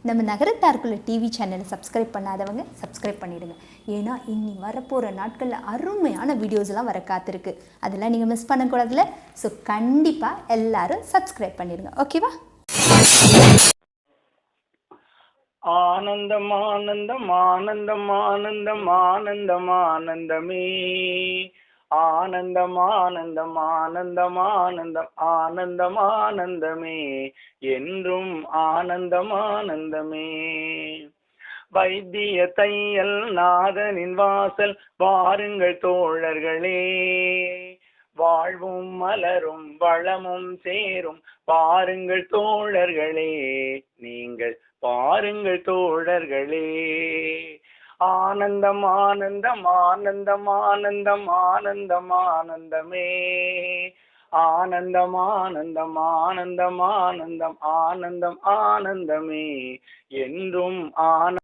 நம்ம நகரத்தாருக்குள்ள டிவி சேனலை சப்ஸ்கிரைப் பண்ணாதவங்க சப்ஸ்கிரைப் பண்ணிடுங்க. ஏன்னா இனி வரப்போகிற நாட்களில் அருமையான வீடியோஸ்லாம் வர காத்திருக்கு. அதெல்லாம் நீங்கள் மிஸ் பண்ணக்கூடாதுல. ஸோ கண்டிப்பாக எல்லாரும் சப்ஸ்கிரைப் பண்ணிடுங்க. ஓகேவா? ஆனந்தம் ஆனந்தம் ஆனந்தம் ஆனந்தம் ஆனந்தம் ஆனந்தமே ஆனந்தம் ஆனந்தம் ஆனந்தம் ஆனந்தம் ஆனந்தம் ஆனந்தமே என்றும் ஆனந்தம் ஆனந்தமே. வைத்திய தையல் நாதனின் வாசல் வாருங்கள் தோழர்களே, வாழ்வும் மலரும் வளமும் சேரும் பாருங்கள் தோழர்களே, நீங்கள் பாருங்கள் தோழர்களே. ஆனந்தம் ஆனந்தம் ஆனந்தம் ஆனந்தம் ஆனந்தம் ஆனந்தமே ஆனந்தம் ஆனந்தம் ஆனந்தம் ஆனந்தம் ஆனந்தம் ஆனந்தமே என்றும் ஆனந்தம்.